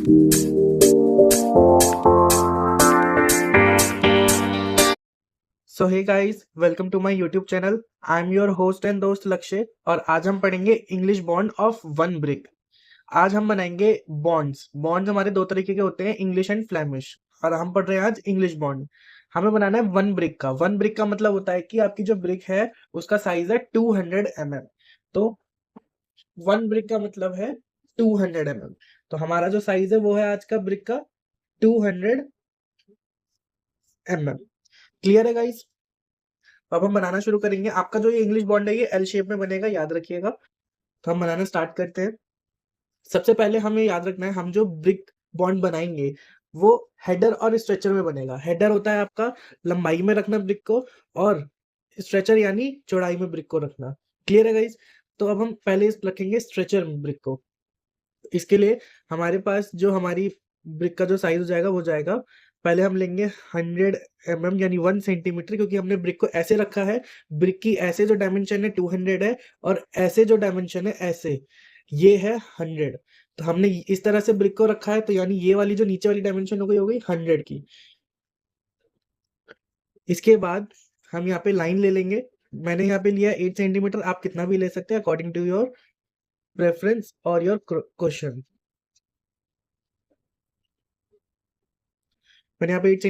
So hey guys, welcome to my YouTube channel. I am your host and दोस्त लक्ष्य और आज हम पढ़ेंगे English bond of one brick. आज हम बनाएंगे बॉन्ड्स। बॉन्ड्स हमारे दो तरीके के होते हैं, इंग्लिश एंड फ्लैमिश, और हम पढ़ रहे हैं आज इंग्लिश बॉन्ड। हमें बनाना है वन ब्रिक का। वन ब्रिक का मतलब होता है कि आपकी जो ब्रिक है उसका साइज है 200 mm। तो वन ब्रिक का मतलब है 200 mm। तो हमारा जो साइज है वो है आज का ब्रिक का 200 mm। क्लियर है गाइस? अब हम बनाना शुरू करेंगे। आपका जो ये इंग्लिश बॉन्ड है ये एल शेप में बनेगा, याद रखिएगा। तो हम बनाना स्टार्ट करते हैं। सबसे पहले हमें याद रखना है, हम जो ब्रिक बॉन्ड बनाएंगे वो हेडर और स्ट्रेचर में बनेगा। हेडर होता है आपका लंबाई में रखना ब्रिक को, और स्ट्रेचर यानी चौड़ाई में ब्रिक को रखना। क्लियर है गाइस? तो अब हम पहले रखेंगे स्ट्रेचर में ब्रिक को। इसके लिए हमारे पास जो हमारी ब्रिक का जो साइज हो जाएगा वो जाएगा, पहले हम लेंगे 100 mm यानी 1 सेंटीमीटर, क्योंकि हमने ब्रिक को ऐसे रखा है। ब्रिक की ऐसे जो डायमेंशन है 200 है, और ऐसे जो डायमेंशन है ऐसे ये है 100। तो हमने इस तरह से ब्रिक को रखा है, तो यानी ये वाली जो नीचे वाली डायमेंशन हो गई 100 की। इसके बाद हम यहाँ पे लाइन ले लेंगे। मैंने यहाँ पे लिया 8 सेंटीमीटर, आप कितना भी ले सकते हैं अकॉर्डिंग टू योर प्रेफरेंस और योर क्वेश्चन। मैंने यहाँ पे 8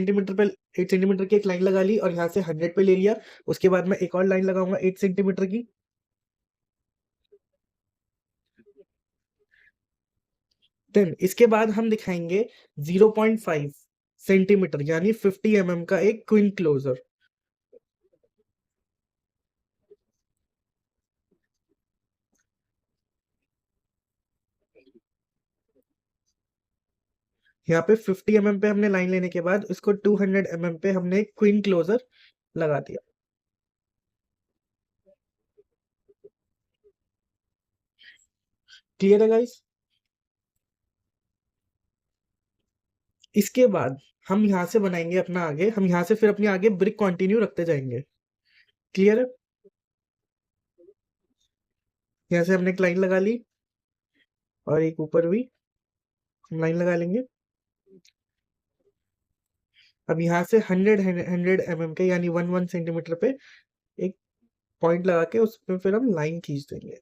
सेंटीमीटर की एक लाइन लगा ली और यहाँ से 100 पे ले लिया। उसके बाद मैं एक और लाइन लगाऊंगा 8 सेंटीमीटर की। देन इसके बाद हम दिखाएंगे 0.5 सेंटीमीटर यानी 50 mm का एक क्विन क्लोजर। यहाँ पे 50 mm पे हमने लाइन लेने के बाद उसको 200 mm पे हमने एक क्विन क्लोजर लगा दिया। क्लियर है गाइस? इसके बाद हम यहाँ से बनाएंगे अपना आगे, हम यहाँ से फिर अपनी आगे ब्रिक कंटिन्यू रखते जाएंगे। क्लियर है? यहाँ से हमने एक लाइन लगा ली और एक ऊपर भी हम लाइन लगा लेंगे। अब यहाँ से 100 mm के यानी 1 1 सेंटीमीटर पे एक पॉइंट लगा के उसमें फिर हम लाइन खींच देंगे।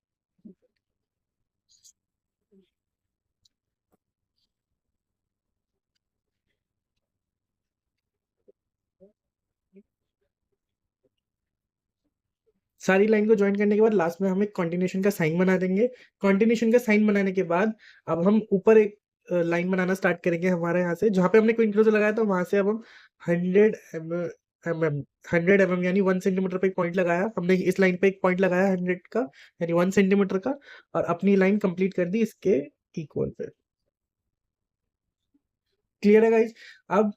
सारी लाइन को ज्वाइन करने के बाद लास्ट में हम एक कॉन्टिन्यूशन का साइन बना देंगे। कॉन्टिन्यूशन का साइन बनाने के बाद अब हम ऊपर एक लाइन बनाना स्टार्ट करेंगे। हमारे यहाँ से जहाँ पे हमने क्विन क्लोजर लगाया था वहां से अब हम 100 mm यानी 1 सेंटीमीटर पे एक पॉइंट लगाया हमने। इस लाइन पे एक पॉइंट लगाया 100 का यानी 1 सेंटीमीटर का, और अपनी लाइन कंप्लीट कर दी इसके इक्वल पे। क्लियर है गाइज? अब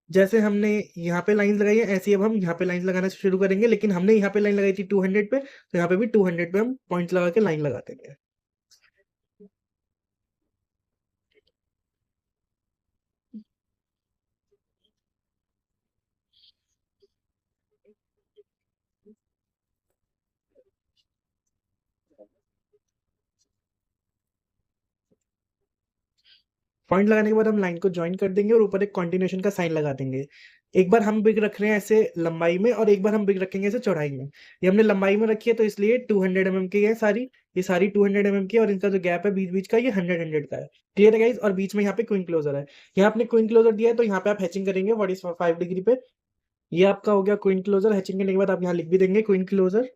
जैसे हमने यहाँ पे लाइन लगाई है ऐसे ही अब हम यहाँ पे लाइन लगाना शुरू करेंगे, लेकिन हमने यहाँ पे लाइन लगाई थी 200 पे, तो यहाँ पे भी 200 पे हम पॉइंट लगा के लाइन लगा देंगे। पॉइंट लगाने के बाद हम लाइन को ज्वाइन कर देंगे और ऊपर एक कॉन्टिन्यूशन का साइन लगा देंगे। एक बार हम ब्रिक रख रहे हैं ऐसे लंबाई में, और एक बार हम ब्रिक रखेंगे ऐसे चौड़ाई में। ये हमने लंबाई में रखी है तो इसलिए 200 mm की है सारी। ये सारी 200 mm की, और इनका जो गैप है बीच बीच का ये 100 का है। क्लियर है गाइज? और बीच में यहाँ पे क्विन क्लोजर है। यहाँ आपने क्विन क्लोजर दिया है तो यहाँ पे आप हैचिंग करेंगे 45 डिग्री पे। ये आपका हो गया क्विन क्लोजर। हैचिंग करने के बाद आप यहाँ लिख भी देंगे क्विन क्लोजर।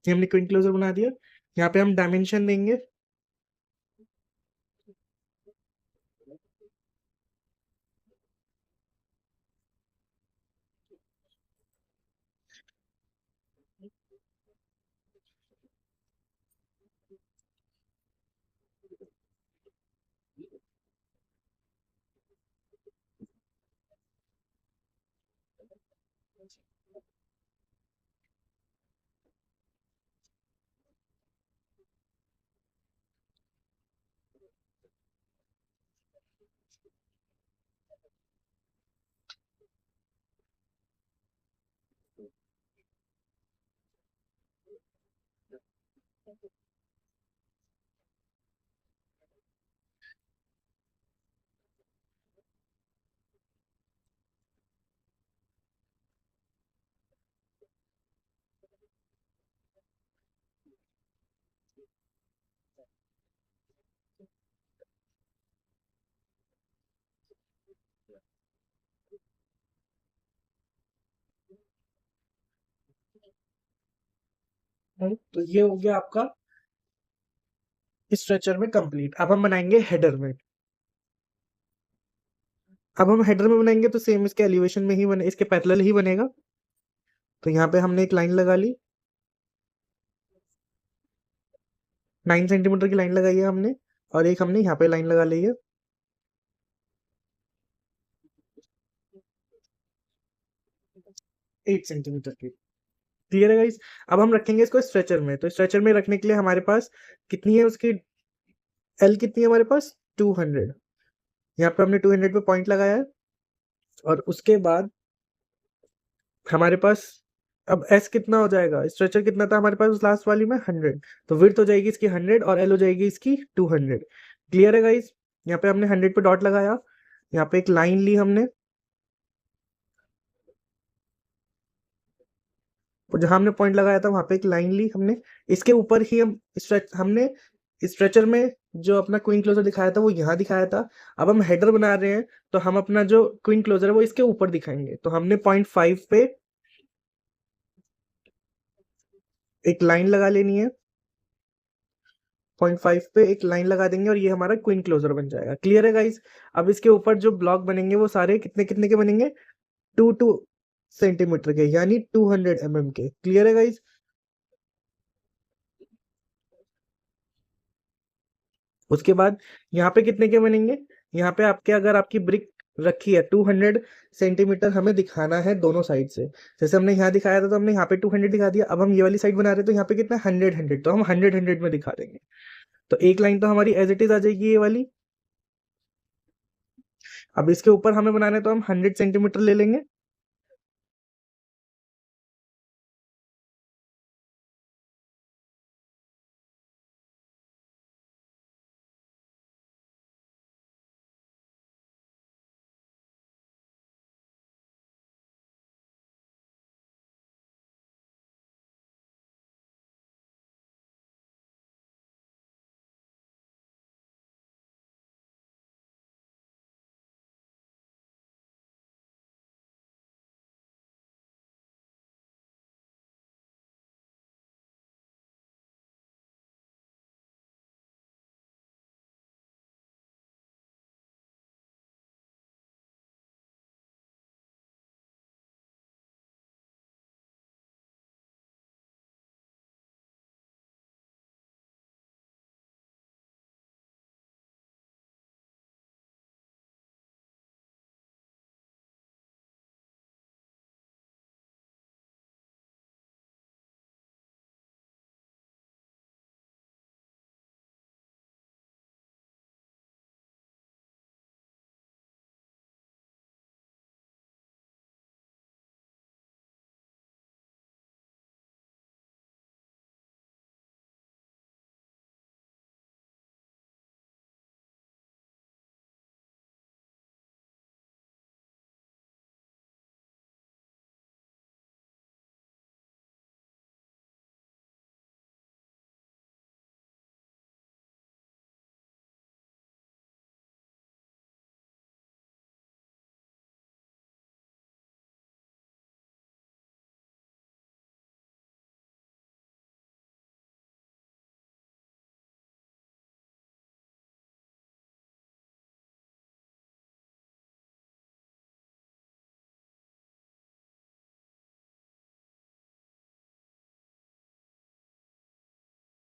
ये हमने क्विन क्लोजर बना दिया। यहाँ पे हम डायमेंशन देंगे। तो ये हो गया आपका स्ट्रेचर में कंप्लीट। अब हम बनाएंगे हेडर में। अब हम हेडर में बनाएंगे तो सेम इसके एलिवेशन में ही बने, इसके पैरेलल ही बनेगा। तो यहाँ पे हमने एक लाइन लगा ली, 9 सेंटीमीटर की लाइन लगाई है हमने, और एक हमने यहाँ पे लाइन लगा ली है। एट सेंटीमीटर की। क्लियर है गाइस? अब हम रखेंगे इसको स्ट्रेचर में। तो स्ट्रेचर में रखने के लिए हमारे पास कितनी है उसकी एल कितनी है हमारे पास? 200। यहाँ पे हमने 200 पे पॉइंट लगाया है, और उसके बाद हमारे पास अब एस कितना हो जाएगा? स्ट्रेचर कितना था हमारे पास उस लास्ट वाली में? 100। तो विड्थ हो जाएगी इसकी 100 और एल हो जाएगी इसकी 200। क्लियर है गाइस? यहाँ पे हमने 100 पे डॉट लगाया, यहाँ पे एक लाइन ली हमने, और जहां हमने पॉइंट लगाया था वहां पे एक लाइन ली हमने। इसके ऊपर ही हमने स्ट्रेचर में जो अपना क्वीन क्लोजर दिखाया था वो यहाँ दिखाया था। अब हम हेडर बना रहे हैं, तो हम अपना जो क्वीन क्लोजर है वो इसके ऊपर दिखाएंगे। तो हमने 0.5 पे एक लाइन लगा लेनी है, 0.5 पे एक लाइन लगा देंगे, और ये हमारा क्वीन क्लोजर बन जाएगा। क्लियर है गाइस? अब इसके ऊपर जो ब्लॉक बनेंगे वो सारे कितने कितने के बनेंगे? 2 सेंटीमीटर के, यानी 200 mm के। क्लियर है गाइस? उसके बाद यहाँ पे कितने के बनेंगे? यहाँ पे आपके अगर आपकी ब्रिक रखी है 200 सेंटीमीटर हमें दिखाना है दोनों साइड से। जैसे हमने यहाँ दिखाया था तो हमने यहाँ पे 200 दिखा दिया। अब हम ये वाली साइड बना रहे हैं तो यहाँ पे कितना 100 तो हम 100 में दिखा देंगे। तो एक लाइन तो हमारी एज इट इज आ जाएगी ये वाली। अब इसके ऊपर हमें बनाना है तो हम 100 सेंटीमीटर ले लेंगे,